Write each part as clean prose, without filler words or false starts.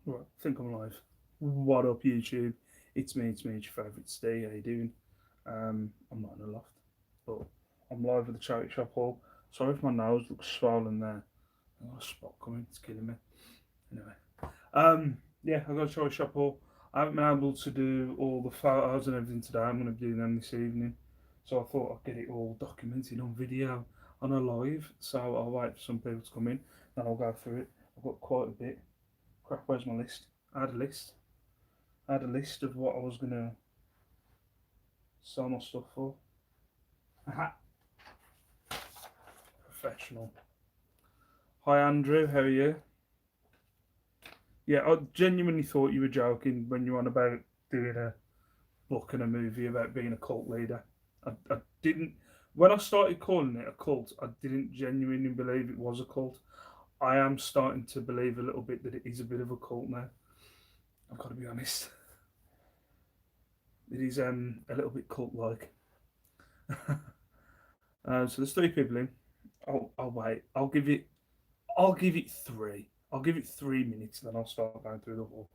Right, I think I'm live. What up, YouTube? It's me, your favourite Steve. How you doing? I'm not in a loft, but I'm live at the charity shop hall. Sorry if my nose looks swollen there. I've got a spot coming, it's killing me. Anyway, yeah, I've got a charity shop hall. I haven't been able to do all the photos and everything today. I'm going to do them this evening. So I thought I'd get it all documented on video on a live. So I'll wait for some people to come in and I'll go through it. I've got quite a bit. Crap, where's my list? I had a list. I had a list of what I was gonna sell my stuff for. Aha, professional. Hi Andrew, how are you? Yeah, I genuinely thought you were joking when you were on about doing a book and a movie about being a cult leader. I didn't. When I started calling it a cult, I didn't genuinely believe it was a cult. I am starting to believe a little bit that it is a bit of a cult now. I've got to be honest. It is a little bit cult like. So there's three people in. I'll wait. I'll give it three. I'll give it 3 minutes, and then I'll start going through the whole.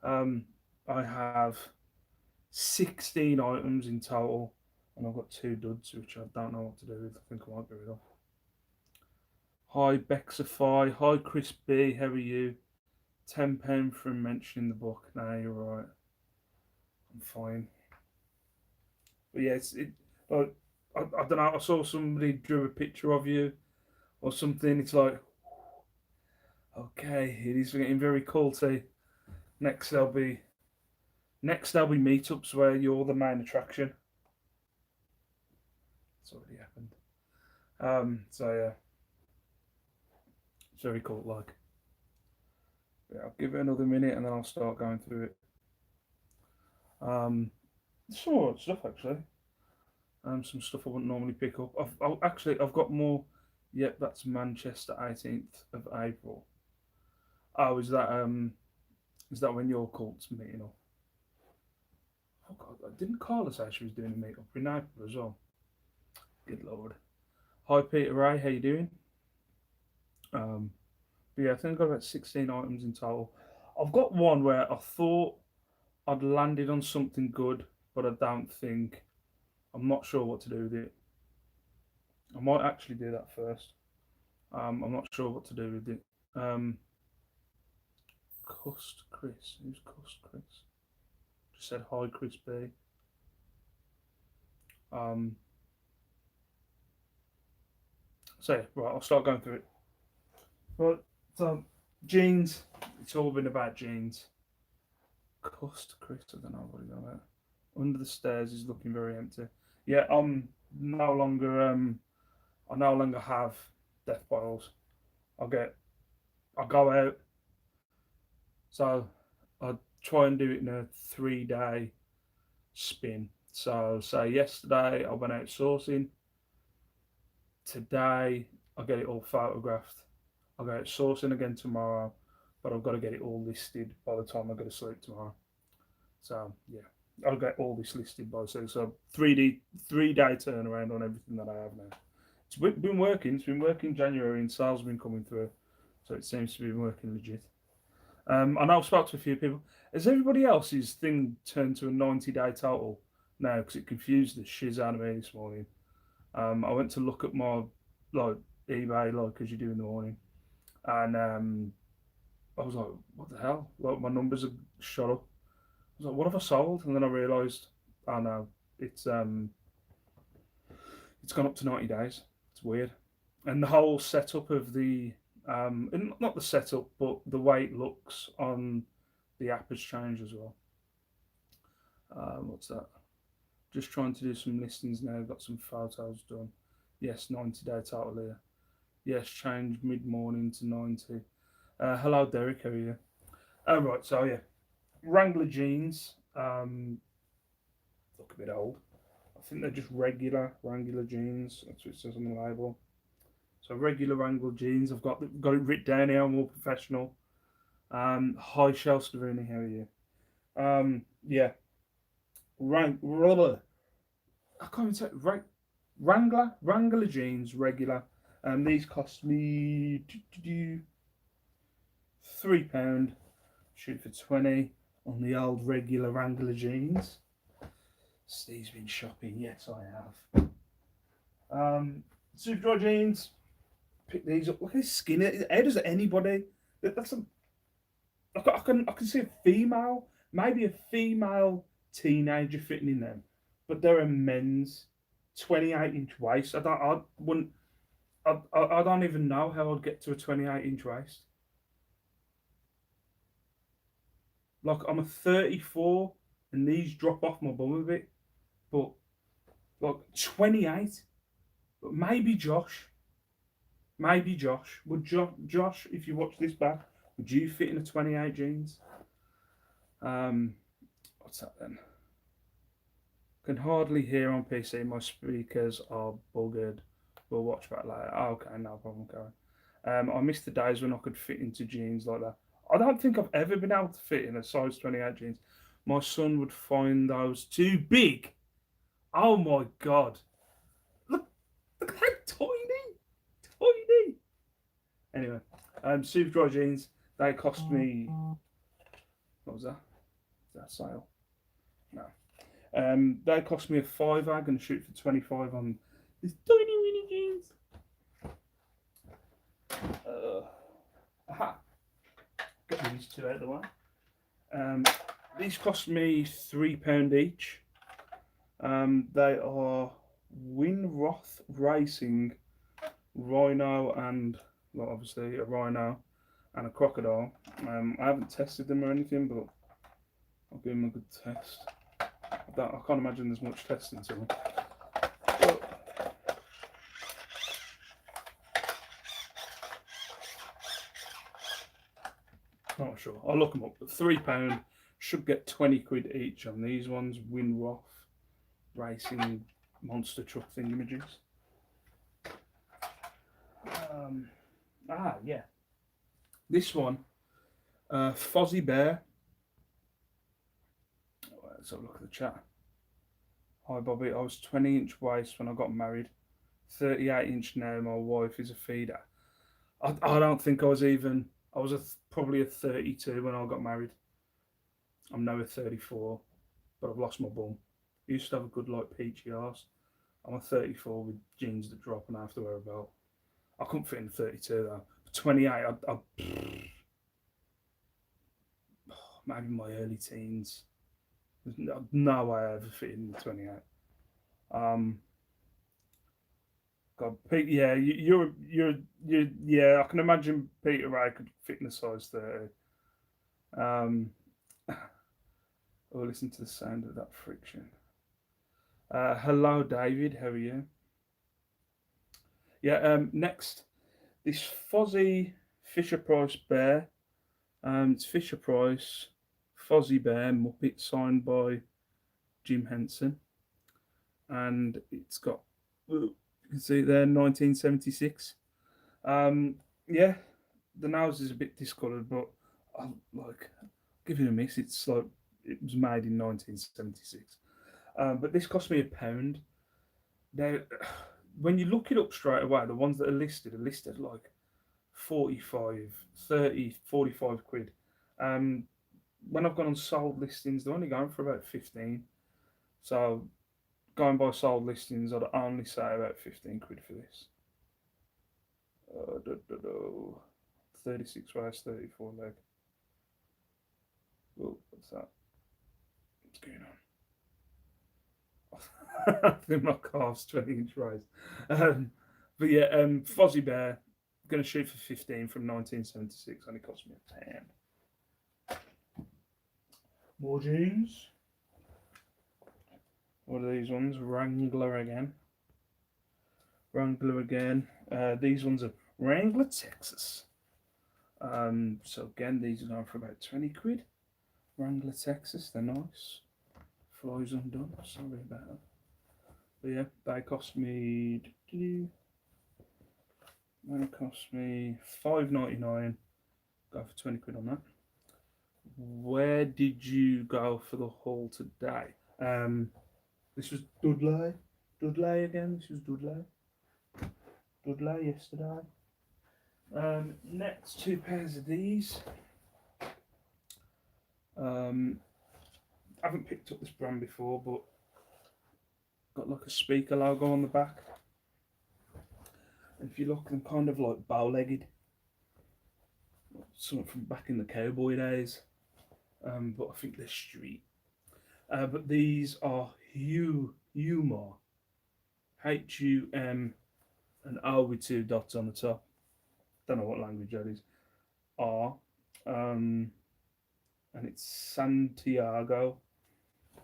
Um, I have 16 items in total, and I've got two duds, which I don't know what to do with. I think I might get rid of. Hi Bexify. Hi Chris B. How are you? £10 from mentioning the book. No, you're right. I'm fine. But yeah, like I don't know. I saw somebody drew a picture of you or something. It's like, okay, it is getting very culty. Next there'll be meetups where you're the main attraction. It's already happened. So yeah, it's very cool. Like, yeah, I'll give it another minute and then I'll start going through it. Um, some more stuff actually. Some stuff I wouldn't normally pick up. I've got more. Yep, that's Manchester 18th of April. Oh, is that when your cult's meeting up? Oh God, didn't Carla say she was doing a meet up in April as well? Good lord. Hi Peter Ray, how you doing? Um, but yeah, I think I've got about 16 items in total. I've got one where I thought I'd landed on something good, but I don't think. I'm not sure what to do with it. I might actually do that first. I'm not sure what to do with it. Um, Cust Chris. Who's Cust Chris? Just said hi, Chris B. Um, so yeah, right, I'll start going through it. Right, so jeans. It's all been about jeans. Cust Chris. I don't know what he's on about. Under the stairs is looking very empty. Yeah, I'm no longer. I no longer have death bottles. I get. I go out. So I try and do it in a 3 day spin. So say yesterday I went out sourcing. Today I get it all photographed. I'll go out sourcing again tomorrow, but I've got to get it all listed by the time I go to sleep tomorrow. So yeah, I'll get all this listed by so 3 day turnaround on everything that I have now. It's been working. It's been working January, and sales have been coming through, so it seems to be working legit. I know I've spoken to a few people. Has everybody else's thing turned to a 90-day total now? Because it confused the shiz out of me this morning. I went to look at my like eBay, like as you do in the morning, and I was like, "What the hell?" Like my numbers have shot up. I was like, "What have I sold?" And then I realised, oh no, it's um, it's gone up to 90 days. It's weird, and the whole setup of the and not the setup, but the way it looks on the app has changed as well. What's that? Just trying to do some listings now. Got some photos done. Yes, 90-day total here. Yes, change mid morning to 90. Hello, Derek. How are you? Oh, right. So, yeah. Wrangler jeans. Look a bit old. I think they're just regular Wrangler jeans. That's what it says on the label. So, regular Wrangler jeans. I've got it written down here. I'm more professional. Hi, Shell Stavrini. How are you? Yeah. I can't even say Wrangler jeans regular. These cost me £3. shoot for 20 on the old regular Wrangler jeans. Steve's been shopping. Yes, I have. Superdry jeans. Pick these up. Look at his skin. How does anybody? That's a. I can see a female, maybe a female teenager fitting in them, but they're a men's 28-inch waist. I wouldn't. I don't even know how I'd get to a 28-inch waist. Like I'm a 34, and these drop off my bum a bit, but like 28. But maybe Josh. Maybe Josh. Would Josh, if you watch this back, would you fit in a 28 jeans? What's that then? Can hardly hear on PC. My speakers are buggered. We'll watch back later. Oh, okay, no problem, Karen. I miss the days when I could fit into jeans like that. I don't think I've ever been able to fit in a size 28 jeans. My son would find those too big. Oh my god. Look how tiny. Tiny. Anyway, Superdry jeans, they cost me. What was that? Is that a sale? No. They cost me a £5. I'm going to shoot for 25 on this tiny weeny jeans. Aha. Get these two out of the way. These cost me £3 each. They are Winroth Racing Rhino and, well, obviously a rhino and a crocodile. I haven't tested them or anything, but I'll give them a good test. I can't imagine there's much testing to them. Not sure. I'll look them up. But £3 should get 20 quid each on these ones. Winroth Racing monster truck thingamajigs. Yeah. This one, Fozzie Bear. Let's have a look at the chat. Hi Bobby, I was 20-inch waist when I got married. 38-inch now, my wife is a feeder. I don't think I was even, I was probably a 32 when I got married. I'm now a 34, but I've lost my bum. I used to have a good like peachy arse. I'm a 34 with jeans that drop and I have to wear a belt. I couldn't fit in 32 though. 28, maybe my early teens. There's no way I ever fit in 28. God, Pete, yeah, you're, yeah. I can imagine Peter Ray could fit in a size 30. Oh, listen to the sound of that friction. Hello, David. How are you? Yeah. Next, this Fozzie Fisher Price bear. It's Fisher Price, Fozzie Bear Muppet signed by Jim Henson, and it's got, you can see there, 1976. Yeah, the nose is a bit discoloured, but I'll give it a miss. It's like it was made in 1976. But this cost me £1. Now, when you look it up straight away, the ones that are listed like 45, 30, 45 quid. When I've gone on sold listings, they're only going for about 15. So going by sold listings, I'd only say about 15 quid for this. 36 waist, 34 leg. Oh, what's that? What's going on? I think my calf's 20-inch raised. But yeah, Fozzie Bear, going to shoot for 15 from 1976, only cost me £10. More jeans. What are these ones? Wrangler again. Wrangler again. These ones are Wrangler, Texas. So again, these are going for about 20 quid. Wrangler, Texas. They're nice. Flies undone. Sorry about that. But yeah, they cost me. They cost me $5.99. Go for 20 quid on that. Where did you go for the haul today? This was Dudley. Dudley again. This was Dudley. Dudley yesterday. Next, 2 pairs of these. I haven't picked up this brand before, but got like a speaker logo on the back. And if you look, they're kind of like bow-legged, something from back in the cowboy days. But I think they're street. But these are Humor, Hum and R with two dots on the top. Don't know what language that is. R, um, and it's Santiago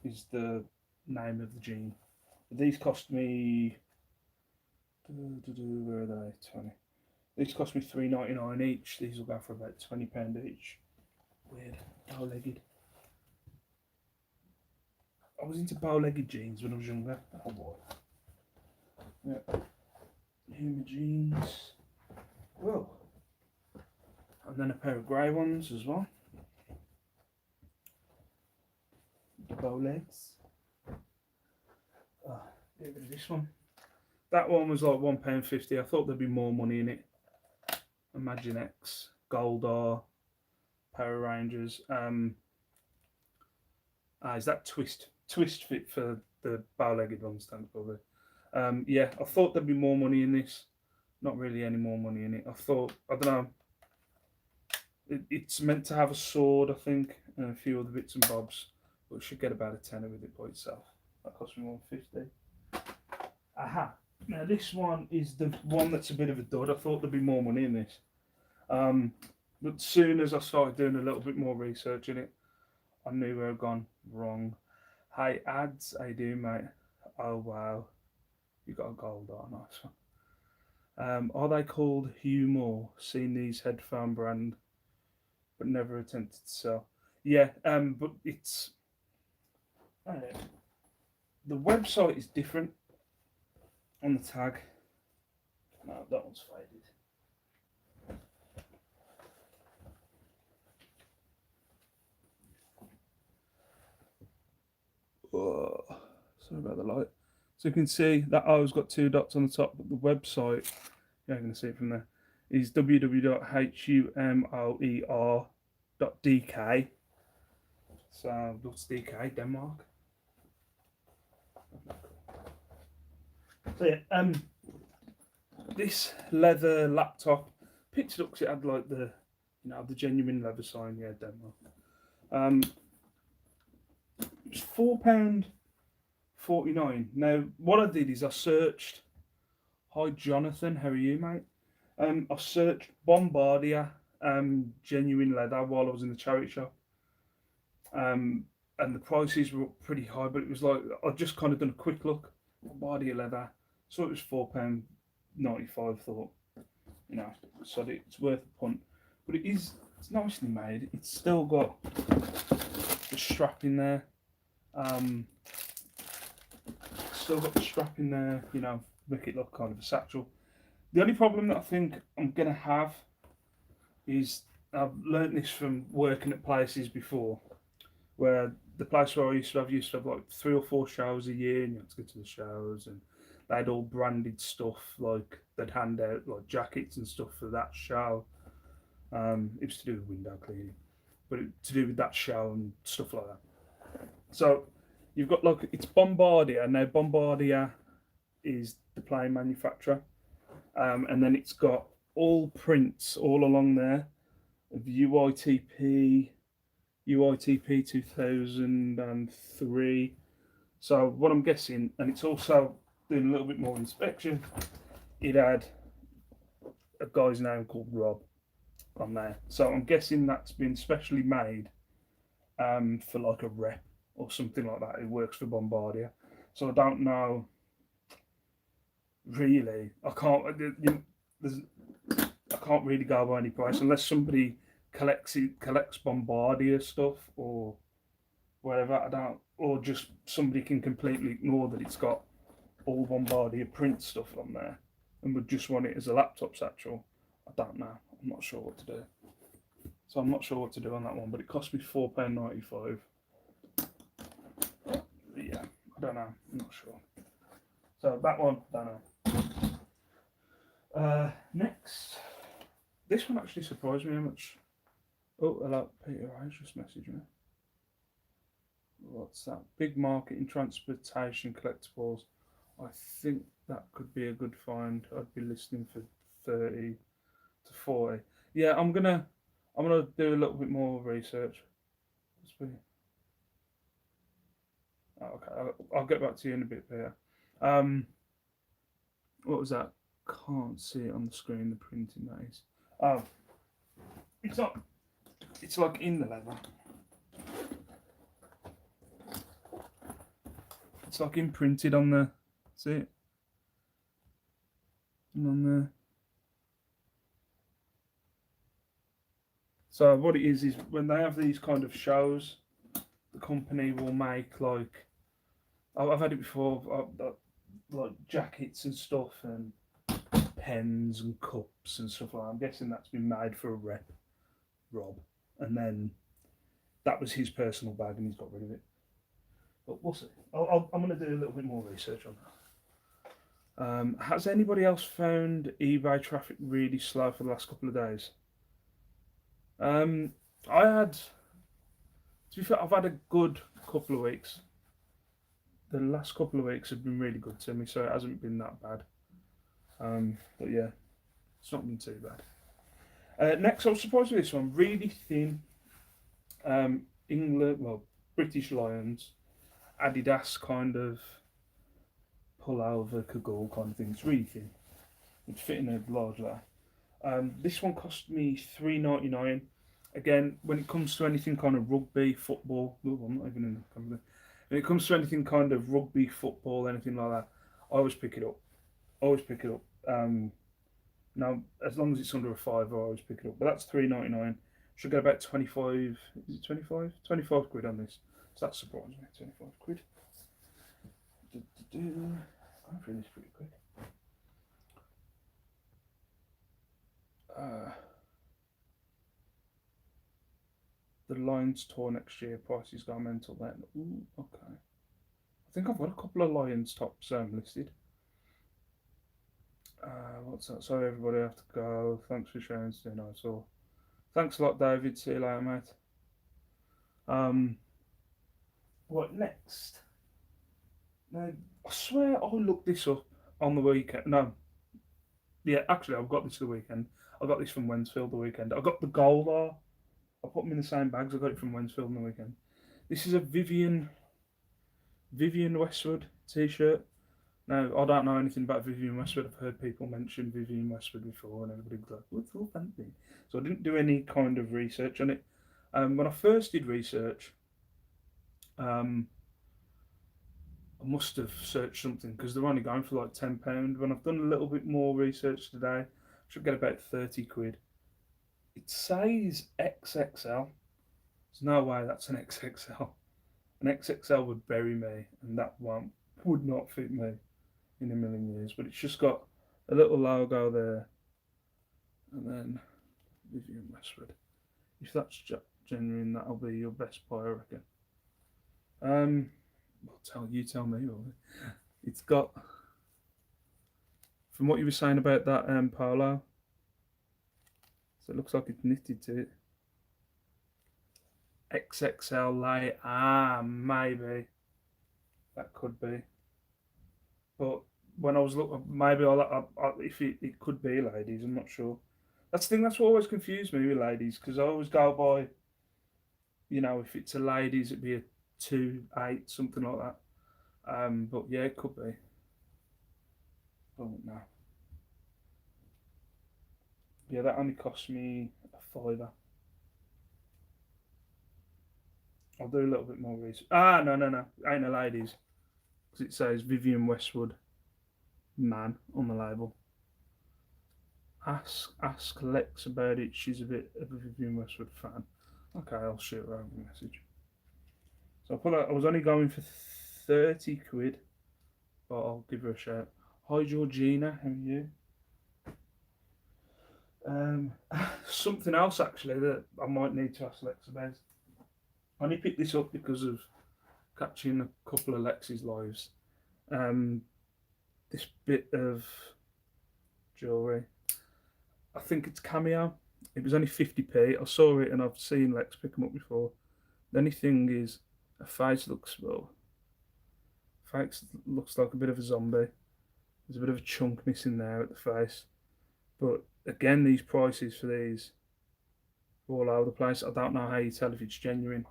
is the name of the gene. These cost me. Where are they? 20. These cost me $3.99 each. These will go for about £20 each. Weird. Bow-legged. I was into bow-legged jeans when I was younger. Oh boy. Yeah. Humor jeans. Whoa. And then a pair of grey ones as well. Bow legs. Oh, get rid of this one. That one was like £1.50. I thought there'd be more money in it. Imagine X, Goldar, Power Rangers. Is that Twist? Twist fit for the bow-legged ones, thanks, probably. Yeah, I thought there'd be more money in this. Not really any more money in it. I thought, I don't know. It's meant to have a sword, I think, and a few other bits and bobs, but it should get about a tenner with it by itself. That cost me £1.50. Aha. Now this one is the one that's a bit of a dud. I thought there'd be more money in this. But soon as I started doing a little bit more research in it, I knew where I'd gone wrong. Hey ads, how you doing, mate? Oh wow, you got a gold on, nice one. Are they called Humor? Seen these headphone brand, but never attempted to sell. Yeah, but it's the website is different on the tag. No, that one's faded. Oh, sorry about the light. So you can see that O's got two dots on the top, but the website, you're going to see it from there, is www.humoer.dk. So what's DK? Denmark. So yeah, this leather laptop, picked it up because it had like the, the genuine leather sign. Yeah, Denmark. It was £4.49. Now, what I did is I searched. Hi, Jonathan. How are you, mate? I searched Bombardier genuine leather while I was in the charity shop. And the prices were pretty high, but it was like I just kind of done a quick look. Bombardier leather, so it was £4.95. Thought, so it's worth a punt. But it's nicely made. It's still got the strap in there. Still got the strap in there, make it look kind of a satchel. The only problem that I think I'm gonna have is I've learnt this from working at places before, where the place where I used to have like 3 or 4 showers a year, and you had to go to the showers, and they had all branded stuff, like they'd hand out like jackets and stuff for that shower. It was to do with window cleaning, but to do with that shower and stuff like that. So you've got like it's Bombardier. Now Bombardier is the plane manufacturer, and then it's got all prints all along there of UITP 2003. So what I'm guessing, and it's also doing a little bit more inspection, it had a guy's name called Rob on there. So I'm guessing that's been specially made for like a rep or something like that. It works for Bombardier. So I don't know. Really, I can't. I can't really go by any price unless somebody collects Bombardier stuff or whatever. I don't, or just somebody can completely ignore that it's got all Bombardier print stuff on there and would just want it as a laptop satchel. I don't know. I'm not sure what to do. So I'm not sure what to do on that one, but it cost me £4.95. Yeah, I don't know. I'm not sure. So that one, I don't know. Next, this one actually surprised me how much. Oh, hello, Peter Eyes just messaged me. What's that? Big market in transportation collectibles. I think that could be a good find. I'd be listening for 30 to 40. Yeah, I'm gonna do a little bit more research. Oh, okay, I'll get back to you in a bit, Peter. Um, what was that? Can't see it on the screen. The printing that is. Oh, it's not. It's like in the leather. It's like imprinted on the. See it? On the. So what it is when they have these kind of shows, the company will make like I've had it before, like jackets and stuff and pens and cups and stuff like that. I'm guessing that's been made for a rep, Rob, and then that was his personal bag and he's got rid of it. But we'll see. I'm going to do a little bit more research on that. Has anybody else found eBay traffic really slow for the last couple of days? Um, I had, to be fair, I've had a good couple of weeks. The last couple of weeks have been really good to me, so it hasn't been that bad. But yeah, it's not been too bad. Next, I was surprised with this one. Really thin England, well, British Lions, Adidas kind of pullover cagoule kind of thing. It's really thin. It'd fit in a large letter. This one cost me £3.99. Again, when it comes to anything kind of rugby, football, ooh, I'm not even in the company. When it comes to anything kind of rugby, football, anything like that, I always pick it up. Always pick it up. Now, as long as it's under a five, I always pick it up. But that's £3.99. Should get about 25. Is it 25? 25 quid on this. So that surprised me. 25 quid. I'm through this pretty quick. The Lions tour next year. Prices go mental then. Ooh, okay. I think I've got a couple of Lions tops listed. What's that? Sorry, everybody, I have to go. Thanks for sharing today. I saw. Thanks a lot, David. See you later, mate. Um, what next? Now, I swear I looked this up on the weekend. No, yeah, actually, I've got this the weekend. I got this from Wensfield the weekend. I got the gold bar. I put them in the same bags. I got it from Wensfield on the weekend. This is a Vivian Westwood t-shirt. Now, I don't know anything about Vivian Westwood. I've heard people mention Vivian Westwood before, and everybody's like, "What's all fancy?" So I didn't do any kind of research on it. When I first did research, um, I must have searched something because they're only going for like £10. When I've done a little bit more research today, I should get about 30 quid. It says XXL. There's no way that's an XXL. An XXL would bury me, and that one would not fit me in a million years. But it's just got a little logo there, and then Vivian Westwood. If that's genuine, that'll be your best buy, I reckon. Tell me. Really. It's got, from what you were saying about that polo, so it looks like it's knitted to it. XXL light. Maybe that could be. But when I was looking, maybe if it could be ladies, I'm not sure. That's the thing. That's what always confused me with ladies because I always go by, if it's a ladies, it'd be a 2.8 something like that. But yeah, it could be. Oh no. Yeah, that only cost me a fiver. I'll do a little bit more research. No. Ain't a ladies. Because it says Vivian Westwood man on the label. Ask Lex about it. She's a bit of a Vivian Westwood fan. Okay, I'll shoot her over a message. So I was only going for 30 quid, but I'll give her a shout. Hi Georgina, how are you? Something else actually that I might need to ask Lex about. I only picked this up because of catching a couple of Lex's lives. This bit of jewellery. I think it's Cameo. It was only 50p. I saw it and I've seen Lex pick them up before. The only thing is, Her face looks well. Face looks like a bit of a zombie. There's a bit of a chunk missing there at the face. But again, these prices for these are all over the place. I don't know how you tell if it's genuine.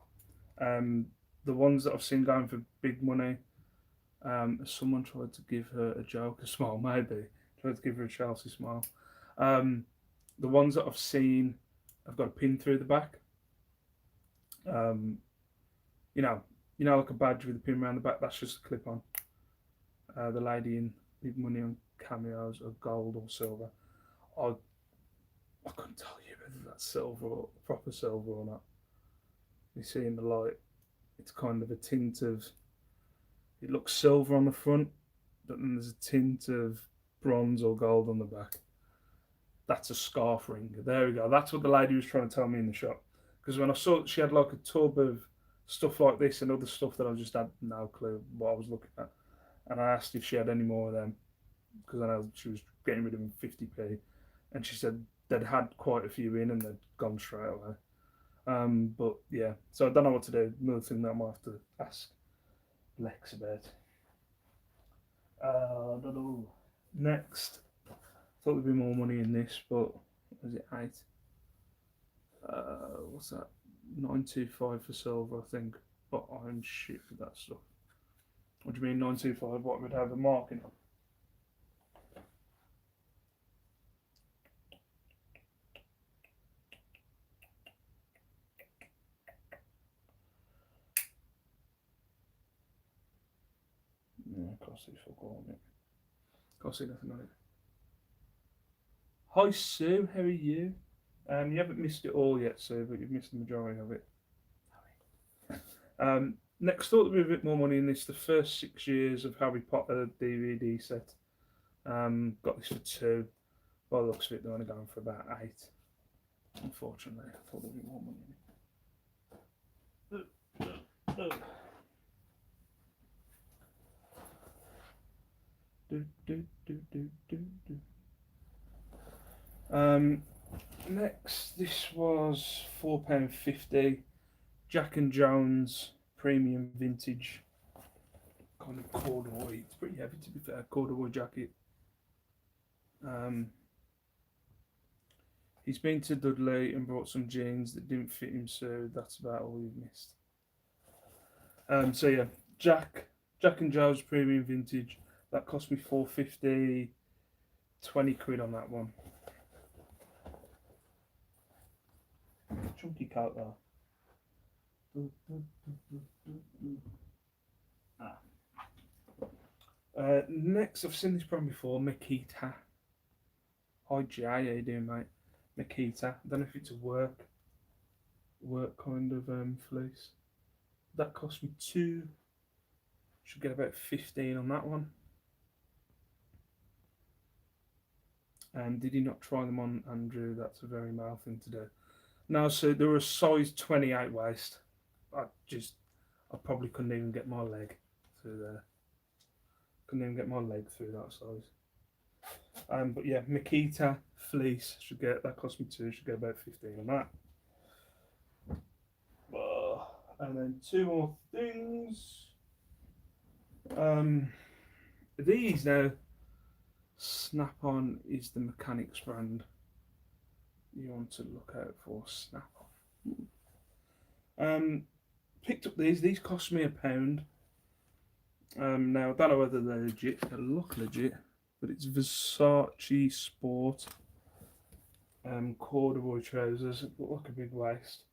The ones that I've seen going for big money, someone tried to give her a Joker smile, maybe. Tried to give her a Chelsea smile. Um, the ones that I've seen have got a pin through the back. Um, you know, like a badge with a pin around the back. That's just a clip on. The lady in Big Money on cameos are gold or silver. I I couldn't tell you whether that's silver or proper silver or not. You see in the light, it's kind of a tint of. It looks silver on the front, but then there's a tint of bronze or gold on the back. That's a scarf ring. There we go. That's what the lady was trying to tell me in the shop. Because when I saw she had like a tub of stuff like this and other stuff that I just had no clue what I was looking at. And I asked if she had any more of them because I know she was getting rid of them 50p. And she said they'd had quite a few in and they'd gone straight away. But yeah, so I don't know what to do. Another thing that I might have to ask Lex about. I don't know. Next, I thought there'd be more money in this, but was it 8? What's that? 925 for silver, I think. But I'm shit with that stuff. What do you mean 925? What would have a marking on? Yeah, I can't see fuck all on it. Can't see nothing on it. Hi Sue, how are you? You haven't missed it all yet, Sue, but you've missed the majority of it. Next, thought there'd be a bit more money in this. The first 6 years of Harry Potter DVD set. Got this for 2. By the looks of it, they're only going for about 8. Unfortunately, I thought there'd be more money in it. Next, this was £4.50. Jack and Jones premium vintage kind of corduroy. It's pretty heavy to be fair. Corduroy jacket. He's been to Dudley and brought some jeans that didn't fit him, so that's about all you've missed. So yeah, Jack and Jones premium vintage. That cost me £4.50. 20 quid on that one. Chunky coat there. Next, I've seen this brand before, Makita. Hi Jay, how you doing, mate? Makita. I don't know if it's a work kind of fleece. That cost me 2. Should get about 15 on that one. And did he not try them on, Andrew? That's a very male thing to do. No, so they were a size 28 waist. I probably couldn't even get my leg through there. Couldn't even get my leg through that size. But yeah, Makita fleece should get, that cost me 2. Should get about 15 on that. And then 2 more things. These now. Snap On is the mechanics brand you want to look out for. Snap On. Picked up these cost me £1. Now I don't know whether they're legit. They look legit, but it's Versace Sport corduroy trousers. Look like a big waist.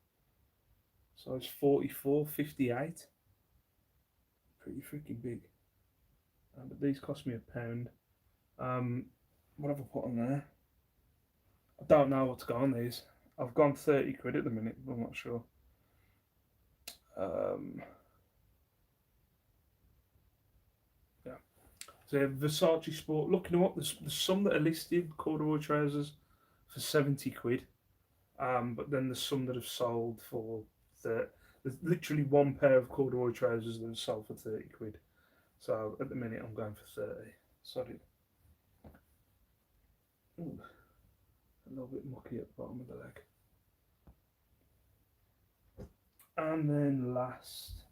Size 44, 58. Pretty freaking big. But these cost me £1. What have I put on there? I don't know what to go on these. I've gone 30 quid at the minute, but I'm not sure. Yeah. So Versace Sport. Looking at what there's some that are listed corduroy trousers for 70 quid. But then there's some that have sold for there's literally one pair of corduroy trousers that have sold for 30 quid. So at the minute I'm going for 30. Sorry. Ooh, a little bit mucky at the bottom of the leg. And then last,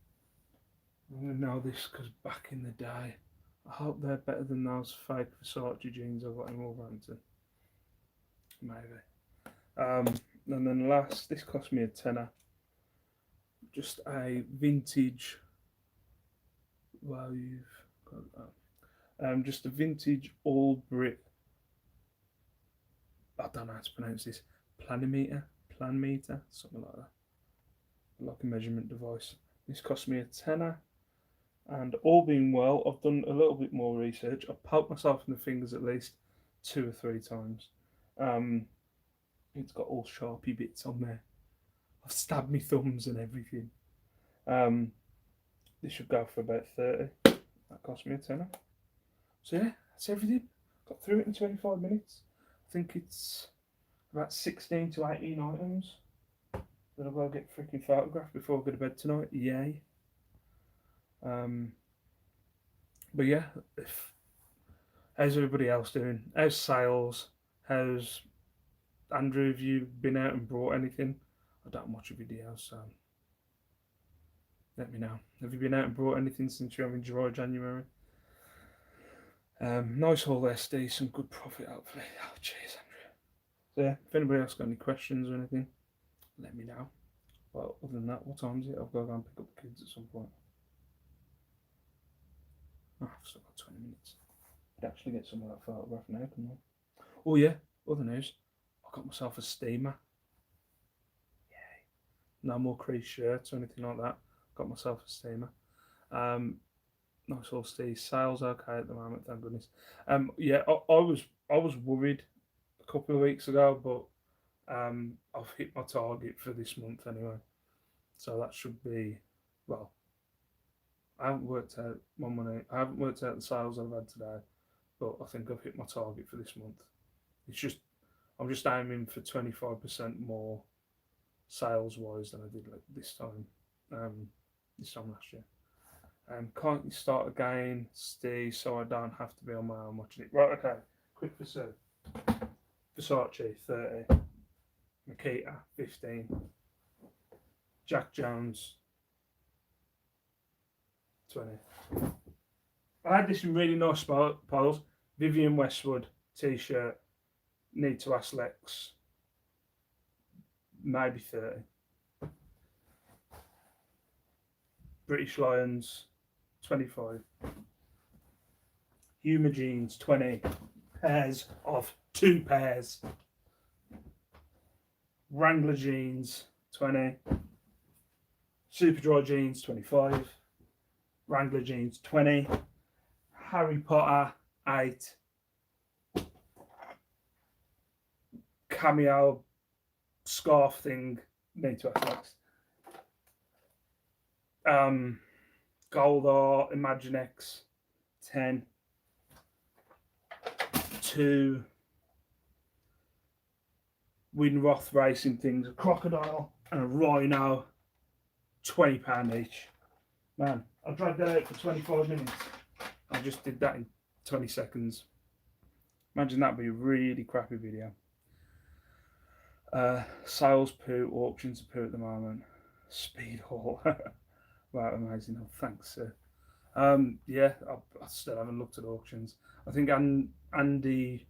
I'm gonna know this because back in the day, I hope they're better than those fake Versace jeans I got in Wolverhampton. Maybe. And then last, this cost me a tenner. Just a vintage. Well, you've got that. Just a vintage all brick. I don't know how to pronounce this. Planimeter, something like that. Like a measurement device. This cost me a tenner. And all being well, I've done a little bit more research. I've poked myself in the fingers at least 2 or 3 times. Um, it's got all sharpy bits on there. I've stabbed my thumbs and everything. Um, this should go for about 30. That cost me a tenner. So yeah, that's everything. Got through it in 25 minutes. I think it's about 16 to 18 items that I've got to get freaking photographed before I go to bed tonight. Yay. But yeah, how's everybody else doing? How's sales? How's Andrew? Have you been out and brought anything? I don't watch your videos, so let me know. Have you been out and brought anything since you're having dry January? Nice haul there, Steve. Some good profit, hopefully. Oh, jeez, Andrew. So yeah, if anybody else got any questions or anything, let me know. Well, other than that, what time is it? I've got to go and pick up the kids at some point. Oh, I've still got 20 minutes. I'd actually get some of that photograph now, can I? Oh yeah, other news. I got myself a steamer. Yay. No more crease shirts or anything like that. Got myself a steamer. Nice all Steve. Sales okay at the moment, thank goodness. Yeah, I was worried a couple of weeks ago, but I've hit my target for this month anyway. So that should be, well, I haven't worked out my money. I haven't worked out the sales I've had today, but I think I've hit my target for this month. It's just I'm just aiming for 25% more sales wise than I did like this time last year. Can't you start again, Steve, so I don't have to be on my own watching it? Right, okay. Quick for Sue. Versace 30, Makita 15, Jack Jones 20. I had this in really nice piles. Vivienne Westwood t-shirt, need to ask Lex, maybe 30. British Lions 25. Humour jeans 20. Pairs of 2 pairs. Wrangler jeans 20. Superdry jeans 25. Wrangler jeans 20. Harry Potter 8. Cameo scarf thing, need to ask next. Goldar Imaginex 10. 2 Winroth racing things, a crocodile and a rhino, £20 each. Man, I dragged that out for 25 minutes. I just did that in 20 seconds. Imagine that'd be a really crappy video. Sales poo, auctions poo at the moment. Speed haul. Wow, amazing. Oh, thanks, sir. Yeah, I still haven't looked at auctions. I think Andy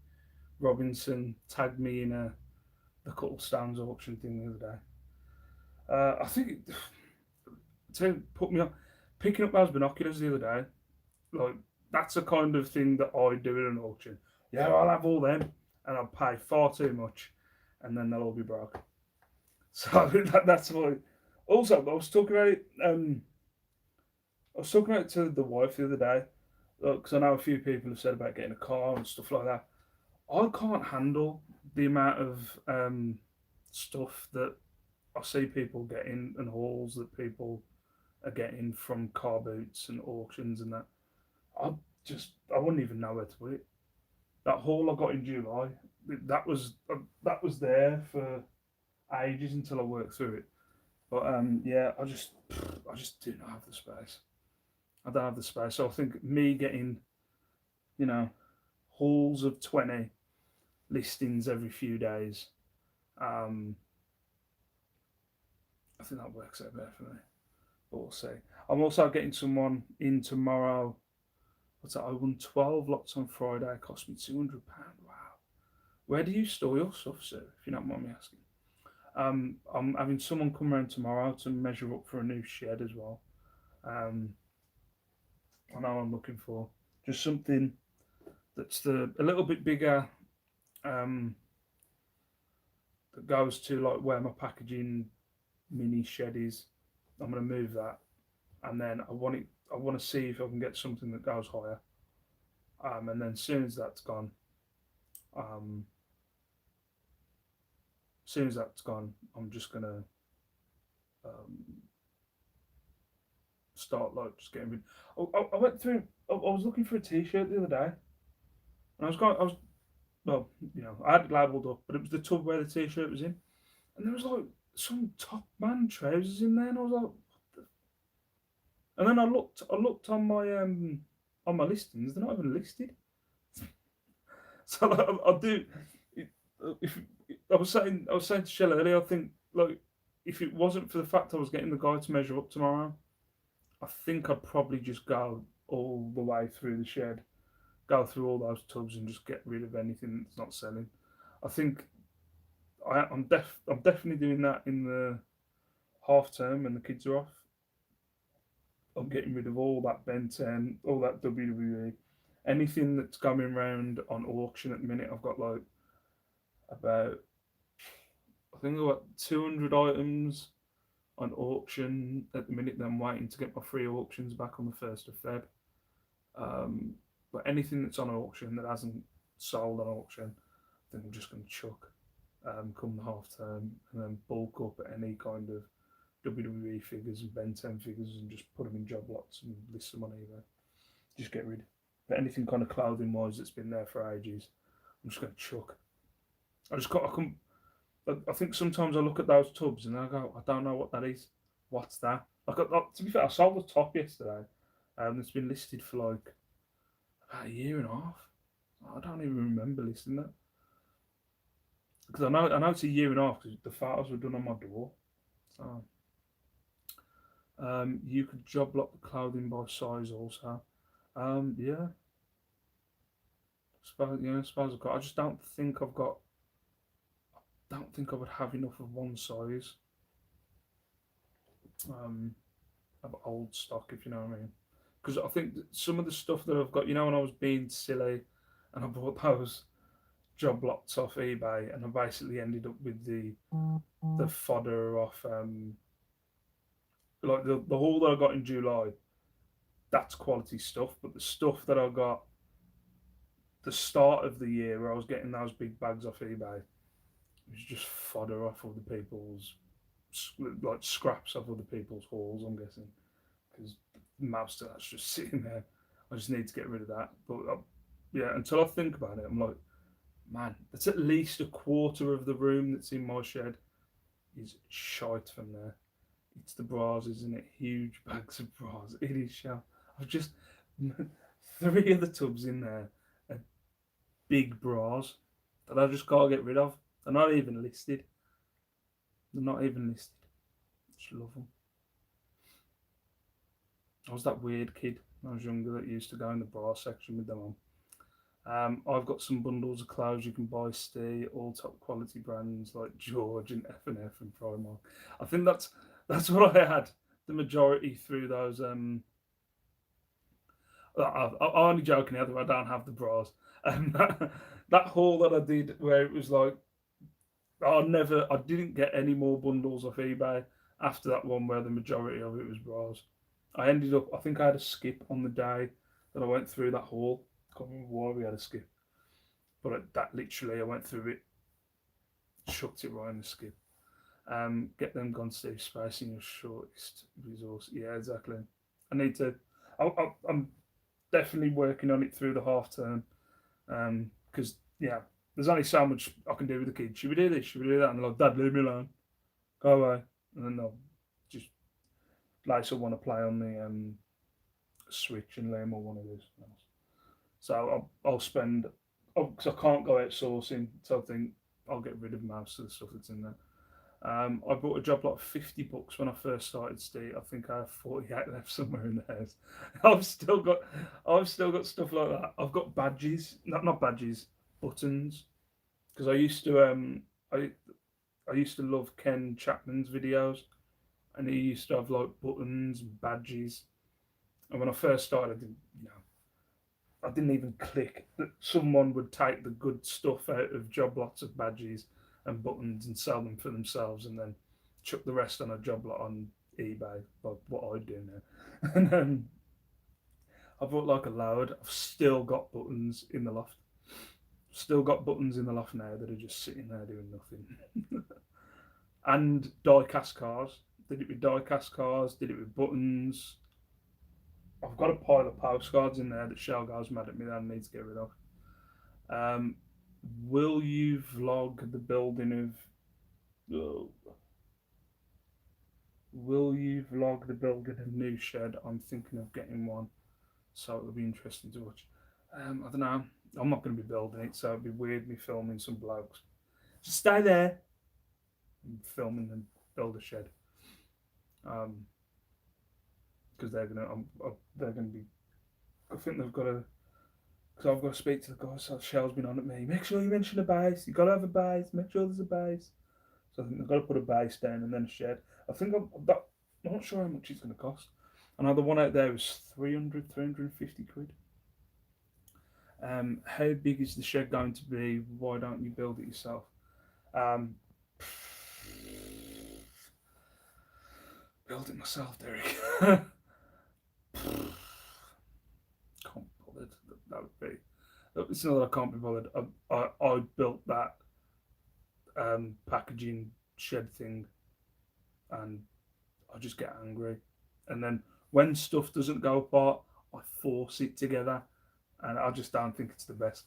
Robinson tagged me in the Cuttlestones auction thing the other day. I think it put me on picking up those binoculars the other day. Like, that's the kind of thing that I do at an auction. Yeah, I'll have all them, and I'll pay far too much, and then they'll all be broke. So that's why. Also, I was talking about it. I was talking about it to the wife the other day, because I know a few people have said about getting a car and stuff like that. I can't handle the amount of stuff that I see people getting and hauls that people are getting from car boots and auctions and that. I wouldn't even know where to put it. That haul I got in July, that was there for ages until I worked through it. But yeah, I just do not have the space. I don't have the space. So I think me getting, hauls of 20 listings every few days, I think that works out better for me. but we'll see. I'm also getting someone in tomorrow. What's that? I won 12 lots on Friday. It cost me £200. Wow. Where do you store your stuff, sir? If you don't mind me asking. I'm having someone come around tomorrow to measure up for a new shed as well. Um, I know I'm looking for just something that's a little bit bigger. Um, that goes to like where my packaging mini shed is. I'm gonna move that, and then I want it. I want to see if I can get something that goes higher. And then as soon as that's gone, um, I'm just gonna um, start like just getting rid. I went through. I was looking for a t-shirt the other day, and I was going. I was well, I had it labelled up, but it was the tub where the t-shirt was in, and there was like some top man trousers in there, and I was like, and then I looked on my listings. They're not even listed. So like, I do. If I was saying to Shelley earlier, I think like if it wasn't for the fact I was getting the guy to measure up tomorrow, I think I'd probably just go all the way through the shed, go through all those tubs, and just get rid of anything that's not selling. I think I'm definitely doing that in the half term when the kids are off. I'm getting rid of all that Ben 10, all that WWE, anything that's coming around on auction at the minute. I've got like about, I think I've got 200 items on auction at the minute. Then I'm waiting to get my free auctions back on the 1st of Feb. Um, but anything that's on auction that hasn't sold on auction, I think I'm just going to chuck come the half term, and then bulk up any kind of WWE figures and Ben 10 figures and just put them in job lots and list them on eBay. Just get rid. But anything kind of clothing wise that's been there for ages, I'm just going to chuck. I think sometimes I look at those tubs and I go, I don't know what that is. What's that? To be fair, I sold the top yesterday. It's been listed for like about a year and a half. I don't even remember listing that because I know it's a year and a half because the photos were done on my door. So you could job lock the clothing by size also. Yeah, I suppose I've got. I just don't think I've got. Don't think I would have enough of one size. Um, of old stock, if you know what I mean. Because I think some of the stuff that I've got, when I was being silly, and I bought those job lots off eBay, and I basically ended up with the fodder off like the haul that I got in July. That's quality stuff, but the stuff that I got the start of the year where I was getting those big bags off eBay, it was just fodder off other people's like scraps of other people's hauls. I'm guessing because most of that's just sitting there. I just need to get rid of that. But yeah, until I think about it, I'm like, man, that's at least a quarter of the room that's in my shed is shite from there. It's the bras, isn't it? Huge bags of bras. It is shell. I've just 3 of the tubs in there are big bras that I just can't get rid of. They're not even listed. They're not even listed. Just love them. I was that weird kid when I was younger that used to go in the bra section with them on. I've got some bundles of clothes you can buy, stay all top quality brands like George and F&F and Primark. I think that's what I had the majority through those. I'm only joking. Other I don't have the bras. And that haul that I did where it was like I didn't get any more bundles off eBay after that one where the majority of it was bras. I think I had a skip on the day that I went through that haul. I can't remember why we had a skip, but that literally I went through it, chucked it right in the skip. Get them gone to space in your shortest resource. Yeah, exactly. I need to. I'm definitely working on it through the half term. Because yeah, there's only so much I can do with the kids. Should we do this? Should we do that? And they're like, Dad, leave me alone. Go away. And then they'll just like someone want to play on the Switch and Liam will want to do something else. So I'll spend because I can't go outsourcing. So I think I'll get rid of most of the stuff that's in there. I bought a job lot of 50 books when I first started Steve. I think I have 48 left somewhere in the house. I've still got I've still got stuff like that. I've got badges, not badges, buttons. Because I I used to love Ken Chapman's videos, and he used to have like buttons and badges. And when I first started, I didn't even click that someone would take the good stuff out of job lots of badges and buttons and sell them for themselves, and then chuck the rest on a job lot on eBay, like what I do now. And I bought like a load. I've still got buttons in the loft. Still got buttons in the loft now that are just sitting there doing nothing. And die cast cars. Did it with die cast cars, did it with buttons. I've got a pile of postcards in there that Shell goes mad at me that I need to get rid of. Um, will you vlog the building of. Oh, will you vlog the building of new shed? I'm thinking of getting one, so it'll be interesting to watch. I don't know. I'm not going to be building it, so it'd be weird me filming some blokes. Just stay there and filming them build a shed. Because they're gonna be. I think they've got to. Because I've got to speak to the guy. So Shell's been on at me. Make sure you mention a base. You got to have a base. Make sure there's a base. So I think they've got to put a base down and then a shed. I think I'm not sure how much it's going to cost. I know the one out there was 350 quid. How big is the shed going to be? Why don't you build it yourself? Um, build it myself, Derek. Can't be bothered. That would be. It's not that I can't be bothered. I built that packaging shed thing, and I just get angry. And then when stuff doesn't go apart, I force it together, and I just don't think it's the best.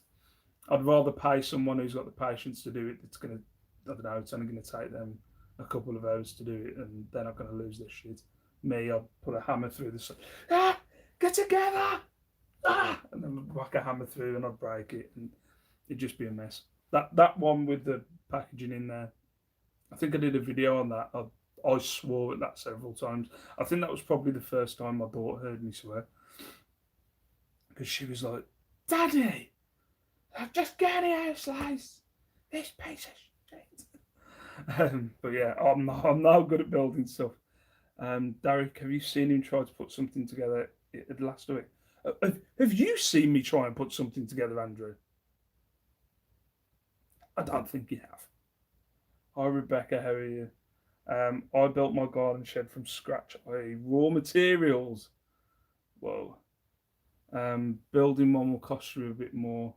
I'd rather pay someone who's got the patience to do it. It's gonna, I don't know, it's only gonna take them a couple of hours to do it, and they're not gonna lose their shit. Me, I'll put a hammer through the. Ah, get together! Ah, and then whack a hammer through, and I'd break it, and it'd just be a mess. That one with the packaging in there, I think I did a video on that. I swore at that several times. I think that was probably the first time my daughter heard me swear, because she was like, "Daddy, I've just got any slice. This piece of shit." But yeah, I'm now good at building stuff. Derek, have you seen him try to put something together last week? Have you seen me try and put something together, Andrew? I don't think you have. Hi, Rebecca, how are you? I built my garden shed from scratch, i.e., raw materials. Whoa. Building one will cost you a bit more,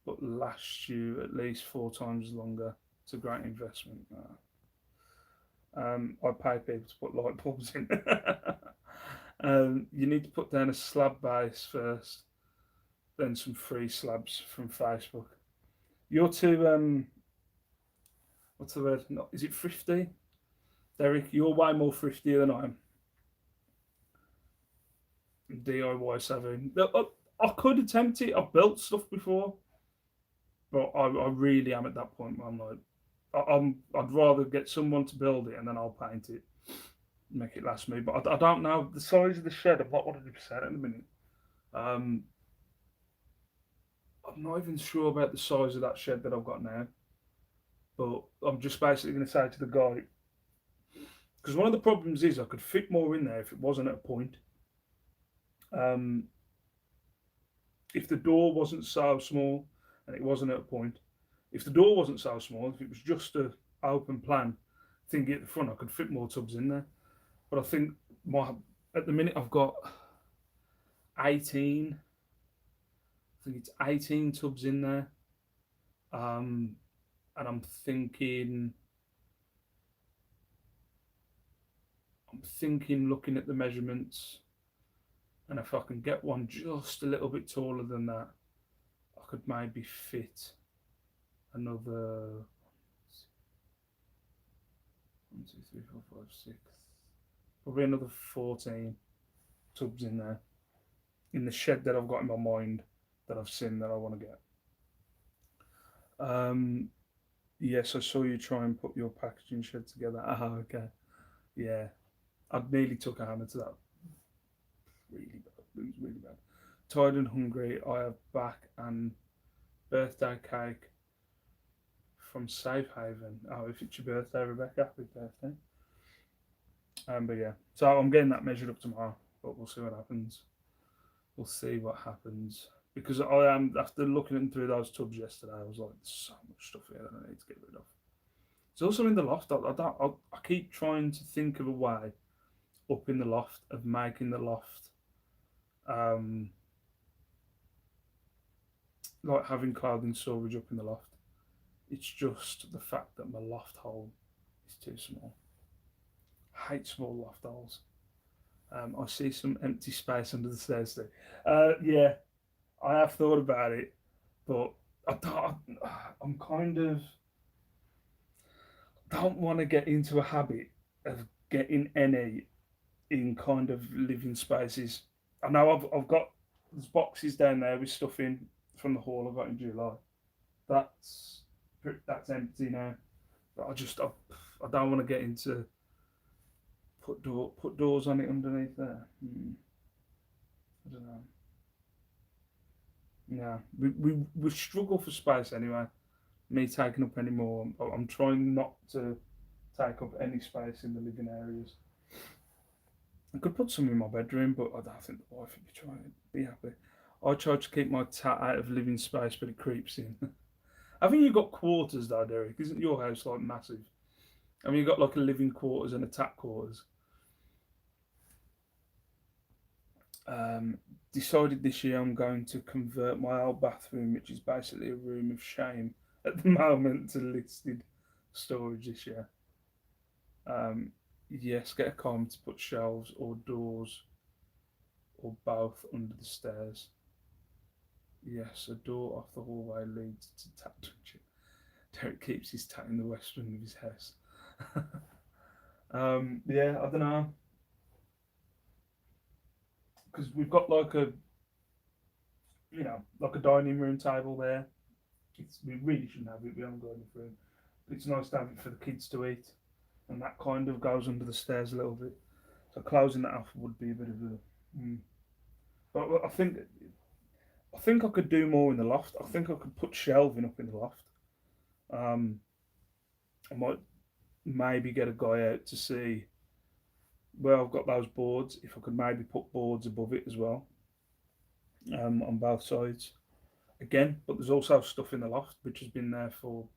but last you at least 4 times longer. It's a great investment. I pay people to put light bulbs in. You need to put down a slab base first, then some free slabs from Facebook. You're too, what's the word? Not, is it thrifty? Derek, you're way more thrifty than I am. DIY savvy. I could attempt it. I've built stuff before, but I really am at that point where I'm like, I'd rather get someone to build it and then I'll paint it, make it last me. But I don't know the size of the shed. I'm not 100% at the minute. Um, I'm not even sure about the size of that shed that I've got now. But I'm just basically going to say to the guy, because one of the problems is I could fit more in there if it wasn't at a point. Um, if the door wasn't so small and it wasn't at a point, if the door wasn't so small, if it was just a open plan thing at the front, I could fit more tubs in there. But I think my at the minute I've got 18. I think it's 18 tubs in there. And I'm thinking looking at the measurements, and if I can get one just a little bit taller than that, I could maybe fit another 1, 2, 3, 4, 5, 6, probably another 14 tubs in there, in the shed that I've got in my mind that I've seen that I want to get. Yes, I saw you try and put your packaging shed together. Ah, okay. Yeah, I nearly took a hammer to that. Really bad. It was really bad. Tired and hungry. I have back and birthday cake from Safe Haven. Oh, if it's your birthday, Rebecca, happy birthday. But yeah, so I'm getting that measured up tomorrow, but we'll see what happens. We'll see what happens because I am after looking through those tubs yesterday. I was like, there's so much stuff here that I need to get rid of. It's also in the loft. I keep trying to think of a way up in the loft of making the loft um, like having clothing storage up in the loft. It's just the fact that my loft hole is too small. I hate small loft holes. I see some empty space under the stairs too. Yeah, I have thought about it, but I don't, I'm kind of don't want to get into a habit of getting any in kind of living spaces. I know I've got there's boxes down there with stuff in from the haul I got in July. That's that's empty now. But I don't want to get into put doors on it underneath there. I don't know. Yeah, we struggle for space anyway. Me taking up any more. I'm trying not to take up any space in the living areas. I could put some in my bedroom, but I don't think the wife would be trying. Be happy. I try to keep my tat out of living space, but it creeps in. I think you've got quarters though, Derek. Isn't your house like massive? I mean, you've got like a living quarters and a tat quarters. Um, Decided this year I'm going to convert my old bathroom, which is basically a room of shame at the moment, to listed storage this year. Um, yes, get a com to put shelves or doors or both under the stairs. Yes, a door off the hallway leads to tap dungeon. Derek keeps his tat in the west wing of his house. Yeah, I don't know because we've got like a like a dining room table there. We really shouldn't have it. We haven't got any room. It's nice to have it for the kids to eat, and that kind of goes under the stairs a little bit. So closing that off would be a bit of a. But I think I could do more in the loft. I think I could put shelving up in the loft. Um, I might maybe get a guy out to see where I've got those boards. If I could maybe put boards above it as well, on both sides. Again, but there's also stuff in the loft which has been there for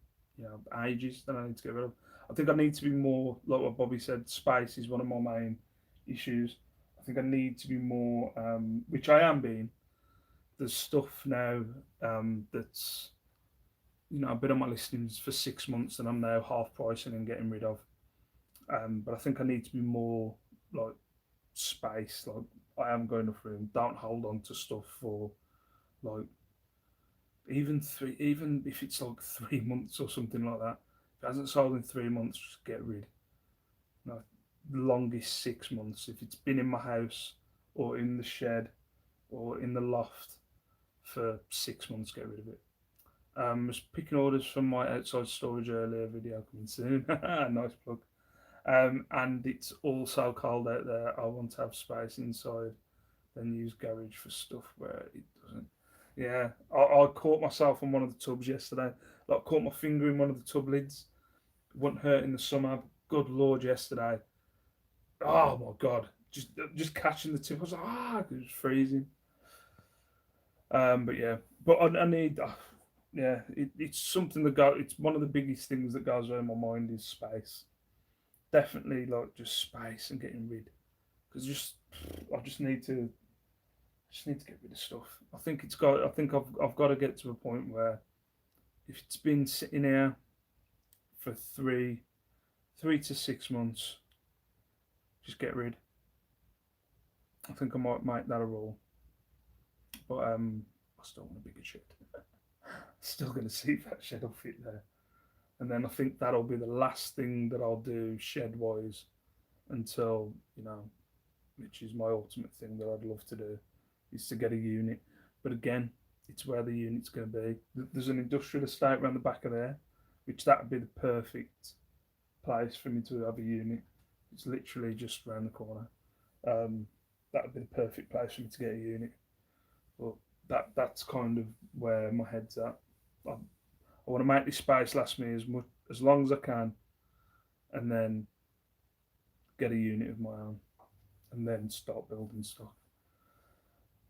ages that I need to get rid of. I think I need to be more like what Bobby said. Space is one of my main issues. I think I need to be more, which I am being. There's stuff now that's I've been on my listings for 6 months and I'm now half pricing and getting rid of. But I think I need to be more like space. Like I am going through and don't hold on to stuff for like even if it's like 3 months or something like that. If it hasn't sold in 3 months, just get rid. No, the longest 6 months. If it's been in my house or in the shed or in the loft for 6 months, get rid of it. Was picking orders from my outside storage earlier. Video coming soon. Nice plug. And it's also cold out there. I want to have space inside. Then use garage for stuff where it doesn't. Yeah, I caught myself on one of the tubs yesterday. Like, caught my finger in one of the tub lids. It wouldn't hurt in the summer. Good lord, yesterday. Oh my god, just catching the tip. I was like, it was freezing. But yeah, but I need. Yeah, it's something that go. It's one of the biggest things that goes around my mind is space. Definitely, like just space and getting rid. Because I just need to get rid of stuff. I think it's got. I think I've got to get to a point where if it's been sitting here for 3 to 6 months, just get rid. I think I might make that a rule. But I still want a bigger shed. Still going to see if that shed will fit there. And then I think that'll be the last thing that I'll do shed wise until which is my ultimate thing that I'd love to do, is to get a unit. But again, it's where the unit's going to be. There's an industrial estate around the back of there, which that would be the perfect place for me to have a unit. It's literally just around the corner. That would be the perfect place for me to get a unit. But that's kind of where my head's at. I want to make this space last me as long as I can, and then get a unit of my own, and then start building stuff.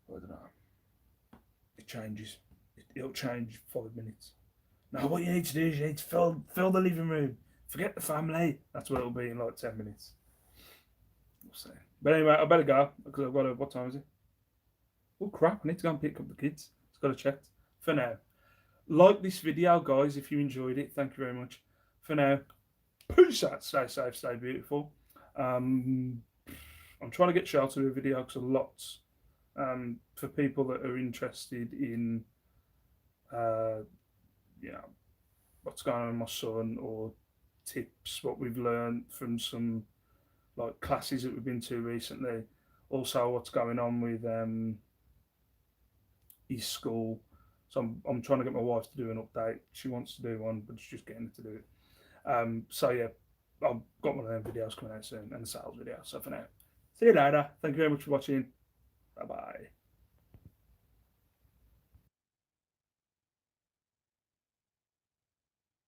I don't know. It changes. It'll change 5 minutes. Now what you need to do is you need to fill the living room. Forget the family. That's what it'll be in like 10 minutes. We'll see. But anyway, I better go because I've got to. What time is it? Oh crap! I need to go and pick up the kids. It's got to check. For now, like this video, guys, if you enjoyed it. Thank you very much. For now, peace out. Stay safe. Stay beautiful. I'm trying to get Shelter a video because a lot for people that are interested in you know, what's going on with my son, or tips, what we've learned from some like classes that we've been to recently. Also, what's going on with his school. So I'm trying to get my wife to do an update. She wants to do one, but it's just getting her to do it. So yeah, I've got one of them videos coming out soon, and a sales video. So for now, see you later. Thank you very much for watching. Bye bye.